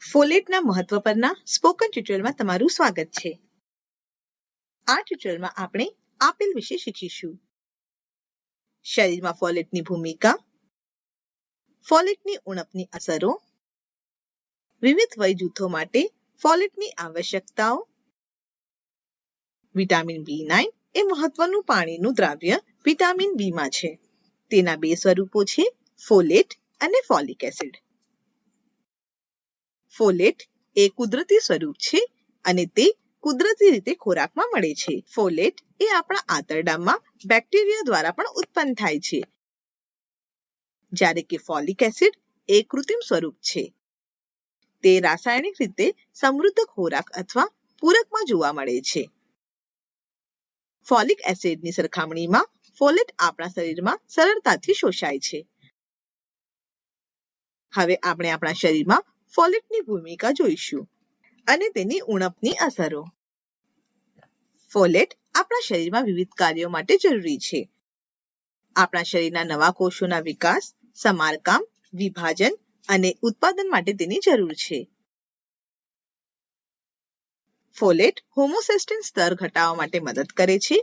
ફોલેટના મહત્વ પરના સ્પોકન ટ્યુટોરિયલમાં તમારું સ્વાગત છે. આ ટ્યુટોરિયલમાં આપણે આપેલ વિશે શીખીશું. શરીરમાં ફોલેટની ભૂમિકા, ફોલેટની ઉણપની અસરો, વિવિધ વય જૂથો માટે ફોલેટની આવશ્યકતાઓ, વિટામિન B9 એ મહત્વનું પાણીનું દ્રાવ્ય વિટામિન B માં છે. તેના બે સ્વરૂપો છે, ફોલેટ અને ફોલિક એસિડ. ફોલેટ એ કુદરતી સ્વરૂપ છે અને તે કુદરતી રીતે ખોરાકમાં મળે છે. ફોલેટ એ આપણા આંતરડામાં બેક્ટેરિયા દ્વારા પણ ઉત્પન્ન થાય છે, જ્યારે કે ફોલિક એસિડ એ કૃત્રિમ સ્વરૂપ છે. તે રાસાયણિક રીતે સમૃદ્ધ ખોરાક અથવા પૂરકમાં જોવા મળે છે. ફોલિક એસિડની સરખામણીમાં ફોલેટ આપણા શરીરમાં સરળતાથી શોષાય છે. હવે આપણે આપણા શરીરમાં ફોલેટની ભૂમિકા જોઈશું અને તેની ઉણપની અસરો. ફોલેટ આપણા શરીરમાં વિવિધ કાર્યો માટે જરૂરી છે. આપણા શરીરના નવા કોષોના વિકાસ, સમારકામ, વિભાજન અને ઉત્પાદન માટે તેની જરૂર છે. ફોલેટ હોમોસિસ્ટીન સ્તર ઘટાડવા માટે મદદ કરે છે.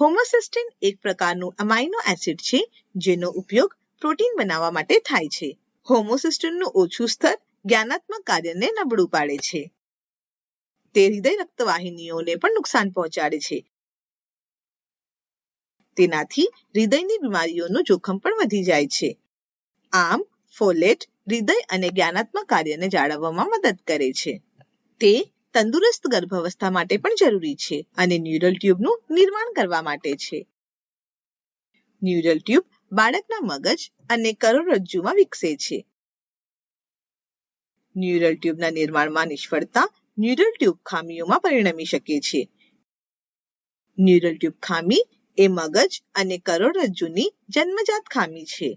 હોમોસિસ્ટીન એક પ્રકારનું અમાઇનો એસિડ છે જેનો ઉપયોગ પ્રોટીન બનાવવા માટે થાય છે. હોમોસિસ્ટીનનું ઓછું સ્તર જ્ઞાનાત્મક કાર્યને નબળું પાડે છે. તે હૃદય રક્તવાહિનીઓને પણ નુકસાન પહોંચાડે છે. તેનાથી હૃદયની બીમારીઓનું જોખમ પણ વધી જાય છે. આમ, ફોલેટ હૃદય અને જ્ઞાનાત્મક કાર્યને જાળવવામાં મદદ કરે છે. તે તંદુરસ્ત ગર્ભાવસ્થા માટે પણ જરૂરી છે અને ન્યુરલ ટ્યુબનું નિર્માણ કરવા માટે છે. ન્યુરલ ટ્યુબ બાળકના મગજ અને કરોડરજ્જુમાં વિકસે છે. ન્યુરલ ટ્યુબના નિર્માણમાં નિષ્ફળતા ન્યુરલ ટ્યુબ ખામીઓમાં પરિણમી શકે છે. ન્યુરલ ટ્યુબ ખામી એ મગજ અને કરોડરજ્જુની જન્મજાત ખામી છે.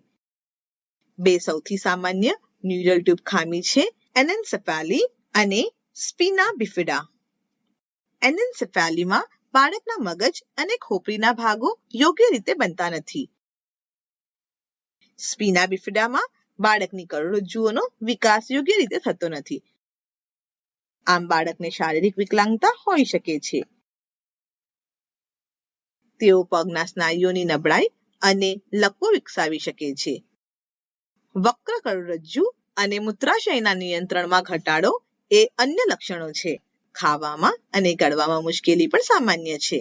બે સૌથી સામાન્ય ન્યુરલ ટ્યુબ ખામી છે, એનેન્સેફાલી અને સ્પિના બિફિડા. એનેન્સેફાલીમાં બાળકના મગજ અને ખોપરીના ભાગો યોગ્ય રીતે બનતા નથી. સ્પિના બિફિડામાં બાળકની કરોડરજ્જુઓનો વિકાસ યોગ્ય રીતે થતો નથી. આમ, બાળકને શારીરિક વિકલાંગતા હોઈ શકે છે. તેઓ પગના સ્નાયુઓની નબળાઈ અને લકવો વિકસાવી શકે છે. વક્ર કરોડરજ્જુ અને મૂત્રાશયના નિયંત્રણમાં ઘટાડો એ અન્ય લક્ષણો છે. ખાવામાં અને ગળવામાં મુશ્કેલી પણ સામાન્ય છે.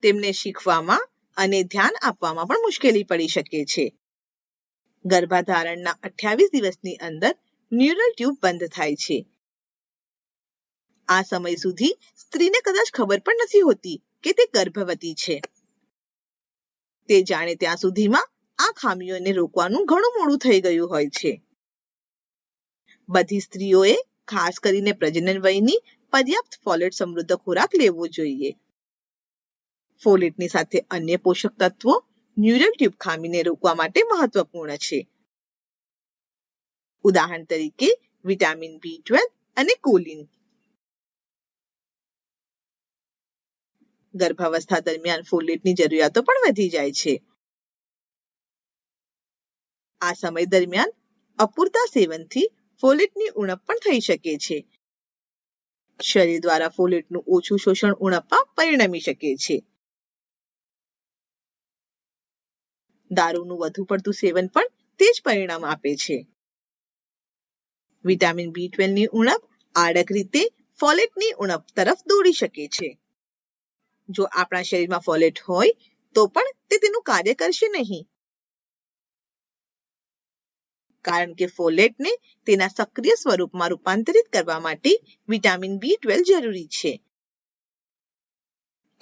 તેમને શીખવામાં અને ધ્યાન આપવામાં પણ મુશ્કેલી પડી શકે છે. ગર્ભાધારણના 28 દિવસની અંદર ન્યુરલ ટ્યુબ બંધ થાય છે. આ સમય સુધી સ્ત્રીને કદાચ ખબર પણ નથી હોતી કે તે ગર્ભવતી છે. તે જાણે ત્યાં સુધીમાં આ ખામીઓને રોકવાનું ઘણું મોડું થઈ ગયું હોય છે. બધી સ્ત્રીઓએ ખાસ કરીને પ્રજનન વયની પર્યાપ્ત ફોલેટ સમૃદ્ધ ખોરાક લેવો જોઈએ. ફોલેટની સાથે અન્ય પોષક તત્વો ન્યુરલ ટ્યુબ ખામીને રોકવા માટે મહત્વપૂર્ણ છે. ઉદાહરણ તરીકે વિટામિન B12 અને કોલિન. ગર્ભાવસ્થા દરમિયાન ફોલેટની જરૂરિયાતો પણ વધી જાય છે. આ સમય દરમિયાન અપૂરતા સેવનથી ફોલેટની ઉણપ પણ થઈ શકે છે. શરીર દ્વારા ફોલેટનું ઓછું શોષણ ઉણપમાં પરિણમી શકે છે. દારૂનું વધુ પડતું સેવન પણ તે જ પરિણામ આપે છે. વિટામિન B12 ની ઉણપ આડક રીતે ફોલેટની ઉણપ તરફ દોરી શકે છે. જો આપણા શરીરમાં ફોલેટ હોય તો પણ તે તેનું કાર્ય કરશે નહીં, કારણ કે ફોલેટને તેના સક્રિય સ્વરૂપમાં રૂપાંતરિત કરવા માટે વિટામિન B12 જરૂરી છે.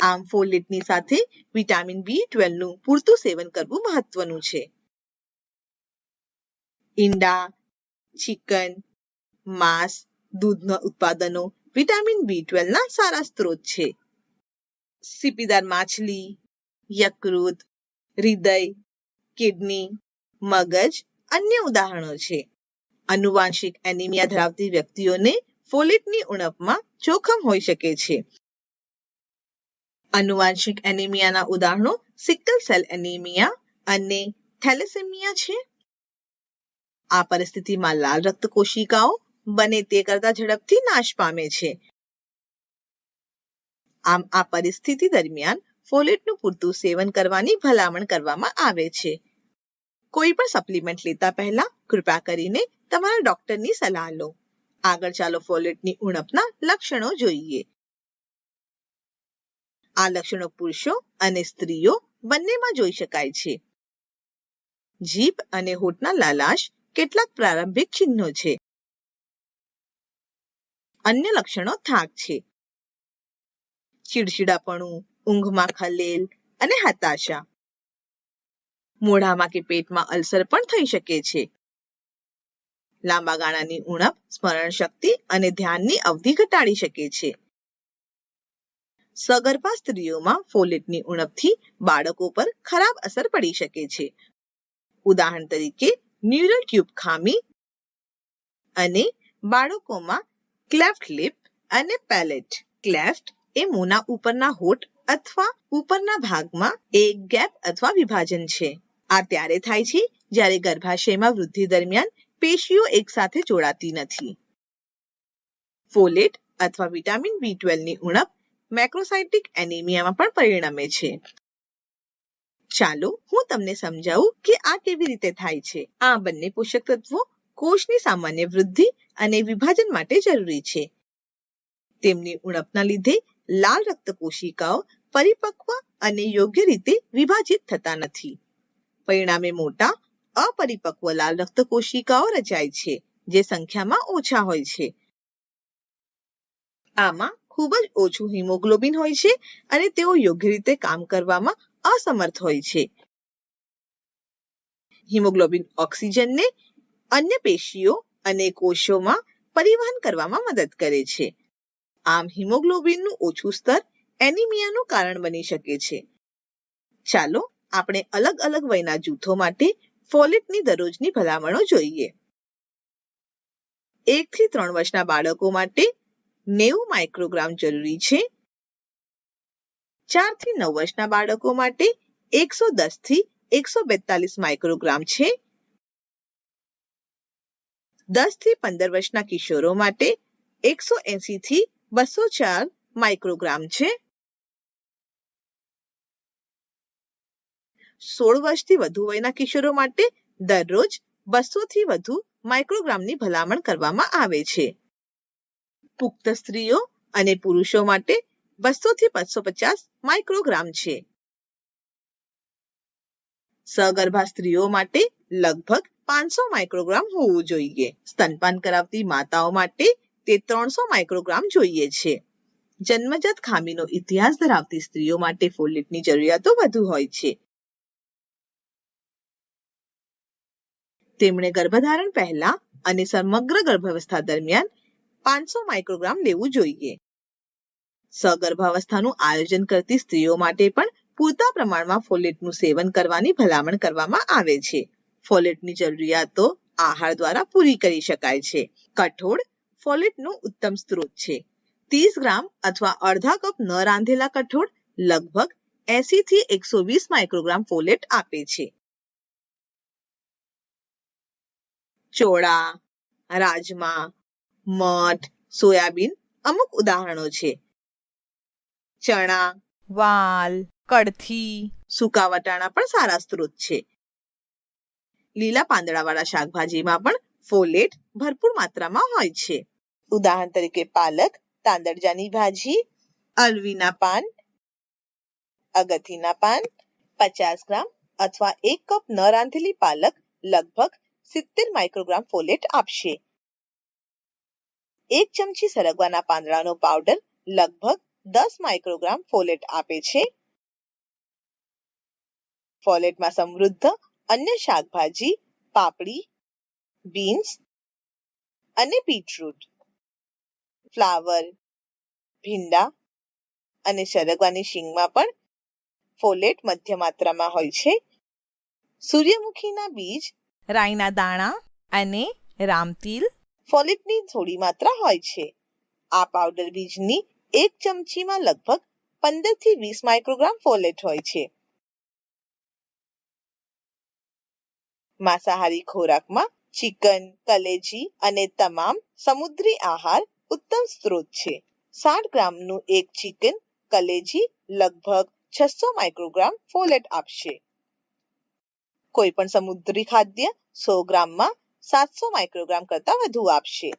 આમ, ફોલેટની સાથે વિટામિન B12 નું પૂરતું સેવન કરવું મહત્વનું છે. ઈંડા, ચિકન, માંસ, દૂધના ઉત્પાદનો વિટામિન B12 ના સારા સ્ત્રોત છે. સીપીદાર માછલી, યકૃત, હૃદય, કિડની, મગજ અન્ય ઉદાહરણો છે. આનુવંશિક એનિમિયા ધરાવતી વ્યક્તિઓને ફોલેટની ઉણપમાં જોખમ હોઈ શકે છે. આનુવંશિક એનિમિયાના ઉદાહરણો સિકલ સેલ એનિમિયા અને થેલેસેમિયા છે. આ પરિસ્થિતિમાં લાલ રક્ત કોશિકાઓ બને તે કરતા ઝડપથી નાશ પામે છે. આમ આ પરિસ્થિતિ દરમિયાન ફોલેટનું પૂરતું સેવન કરવાની ભલામણ કરવામાં આવે છે. કોઈ પણ સપ્લિમેન્ટ લેતા પહેલા કૃપા કરીને તમારા ડોક્ટરની સલાહ લો. આગળ ચાલો ફોલેટની ઉણપના લક્ષણો જોઈએ. આ લક્ષણો પુરુષો અને સ્ત્રીઓ બંનેમાં જોઈ શકાય છે. જીભ અને હોઠના લાલાશ કેટલાક પ્રારંભિક ચિહ્નો છે. અન્ય લક્ષણો થાક છે. ચીડચીડાપણું, ઊંઘમાં ખલેલ અને હતાશા. મોઢામાં કે પેટમાં અલ્સર પણ થઈ શકે છે. લાંબા ગાળાની ઉણપ સ્મરણ શક્તિ અને ધ્યાનની અવધિ ઘટાડી શકે છે. સગર્ભા સ્ત્રીઓમાં ફોલેટની ઉણપથી બાળકો પર ખરાબ અસર પડી શકે છે. ઉદાહરણ તરીકે ન્યુરલ ટ્યુબ ખામી અને બાળકોમાં ક્લેફ્ટ લિપ અને પેલેટ. ક્લેફ્ટ એ મોંના ઉપરના હોઠ અથવા ઉપરના ભાગમાં એક ગેપ અથવા વિભાજન છે. આ ત્યારે થાય છે જ્યારે ગર્ભાશયમાં વૃદ્ધિ દરમિયાન પેશીઓ એકસાથે જોડાતી નથી. ફોલેટ અથવા વિટામિન B12 ની ઉણપ મેક્રોસાઇટિક એનિમિયામાં પણ પરિણમે છે. ચાલો હું તમને સમજાવું કે આ કેવી રીતે થાય છે. આ બંને પોષક તત્વો કોષની સામાન્ય વૃદ્ધિ અને વિભાજન માટે જરૂરી છે. તેમની ઉણપના લીધે લાલ રક્ત કોશિકાઓ પરિપક્વ અને યોગ્ય રીતે વિભાજિત થતા નથી. પરિણામે મોટા અપરિપક્વ લાલ રક્ત કોશિકાઓ રચાય છે, જે સંખ્યામાં ઓછા હોય છે. આમાં ખૂબ જ ઓછું હિમોગ્લોબિન હોય છે અને તેઓ યોગ્ય રીતે કામ કરવામાં અસમર્થ હોય છે. હિમોગ્લોબિન ઓક્સિજનને અન્ય પેશીઓ અને કોષોમાં પરિવહન કરવામાં મદદ કરે છે. આમ હિમોગ્લોબિનનું ઓછું સ્તર એનિમિયાનું કારણ બની શકે છે. ચાલો આપણે અલગ અલગ વયના જૂથો માટે ફોલેટની દરરોજની ભલામણો જોઈએ. 1 થી 3 વર્ષના બાળકો માટે 90 માઇક્રોગ્રામ જરૂરી છે. 4 થી 9 વર્ષના બાળકો માટે 110 થી 142 માઇક્રોગ્રામ છે. 10 થી 15 વર્ષના કિશોરો માટે 180 થી 204 માઇક્રોગ્રામ છે. 16 વર્ષથી વધુ વયના કિશોરો માટે દરરોજ 200 થી વધુ માઇક્રોગ્રામની ભલામણ કરવામાં આવે છે. પુખ્ત સ્ત્રીઓ અને પુરુષો માટે 200 થી 250 માઇક્રોગ્રામ છે. સગર્ભા સ્ત્રીઓ માટે લગભગ 500 માઇક્રોગ્રામ હોવું જોઈએ. સ્તનપાન કરાવતી માતાઓ માટે તે 300 માઇક્રોગ્રામ જોઈએ છે. જન્મજાત ખામીનો ઇતિહાસ ધરાવતી સ્ત્રીઓ માટે ફોલેટની જરૂરિયાતો વધુ હોય છે. તેમણે ગર્ભધારણ પહેલા અને સમગ્ર ગર્ભાવસ્થા દરમિયાન 500 માઇક્રોગ્રામ લેવું જોઈએ. સગર્ભાવસ્થાનું આયોજન કરતી સ્ત્રીઓ માટે પણ પૂરતા પ્રમાણમાં ફોલેટનું સેવન કરવાની ભલામણ કરવામાં આવે છે. ફોલેટની જરૂરિયાતો આહાર દ્વારા પૂરી કરી શકાય છે. કઠોળ ફોલેટનો ઉત્તમ સ્ત્રોત છે. 30 ગ્રામ અથવા અડધા કપ ન રાંધેલા કઠોળ લગભગ 80 થી 120 માઇક્રોગ્રામ ફોલેટ આપે છે. ચોળા, રાજમા, મઠ, સોયાબીન અમુક ઉદાહરણો છે. ચણા, વાલ, કડથી, સૂકા વટાણા પણ સારા સ્ત્રોત છે. લીલા પાંદડાવાળા શાકભાજીમાં પણ ફોલેટ ભરપૂર માત્રામાં હોય છે. ઉદાહરણ તરીકે પાલક, તાંદળજાની ભાજી, અળવીના પાન, અગથીના પાન 50 ગ્રામ અથવા 1 કપ ન રાંધેલી પાલક લગભગ 70 માઇક્રોગ્રામ ફોલેટ આપશે. 1 ચમચી સરગવાના પાંદડાનો પાવડર લગભગ 10 માઇક્રોગ્રામ ફોલેટ આપે છે. ફોલેટમાં સમૃદ્ધ અન્ય શાકભાજી પાપડી, બીન્સ અને બીટરૂટ, ફ્લાવર, ભીંડા અને સરગવાની શીંગમાં પણ ફોલેટ મધ્ય માત્રામાં હોય છે. સૂર્યમુખીના બીજ, રાઈના દાણા અને રામતિલ ફોલેટની થોડી માત્રા હોય છે. આ પાવડર બીજની 1 ચમચીમાં લગભગ 15 થી 20 માઇક્રોગ્રામ ફોલેટ હોય છે. માંસાહારી ખોરાકમાં ચિકન, કલેજી અને તમામ સમુદ્રી આહાર ઉત્તમ સ્ત્રોત છે. 60 ગ્રામનું એક ચિકન કલેજી લગભગ 600 માઇક્રોગ્રામ ફોલેટ આપશે. કોઈ પણ સમુદ્રી ખાદ્ય 100 ગ્રામમાં 700 માઇક્રોગ્રામ કરતાં વધુ આપશે.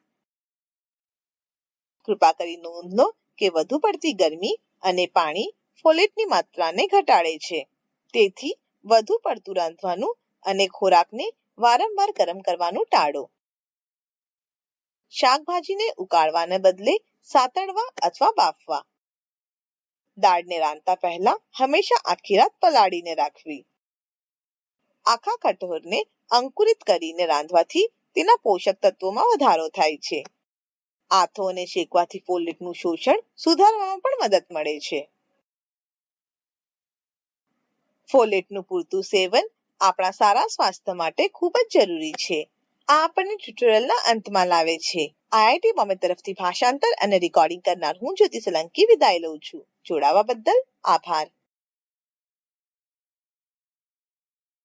કૃપા કરી નોંધ લો કે વધુ પડતી ગરમી અને પાણી ફોલેટની માત્રાને ઘટાડે છે. તેથી વધુ પડતું રાંધવાનું અને ખોરાકને વારંવાર ગરમ કરવાનું ટાળો. શાકભાજીને ઉકાળવાને બદલે સાતળવા અથવા બાફવા. દાળને રાંધતા પહેલા હંમેશા આખી રાત પલાળીને રાખવી. આખા કઠોળને અંકુરિત કરીને રાંધવાથી તેના પોષક તત્વોમાં વધારો થાય છે. આથો અને શેકવાથી ફોલેટનું શોષણ સુધારવામાં પણ મદદ મળે છે. ફોલેટનું પૂરતું સેવન આપણા સારા સ્વાસ્થ્ય માટે ખૂબ જ જરૂરી છે. આ આપણને ટ્યુટોરિયલના અંતમાં લાવે છે. IIT બોમ્બે તરફથી ભાષાંતર અને રેકોર્ડિંગ કરનાર હું જ્યોતિ સોલંકી વિદાય લઉં છું. જોડાવા બદલ આભાર.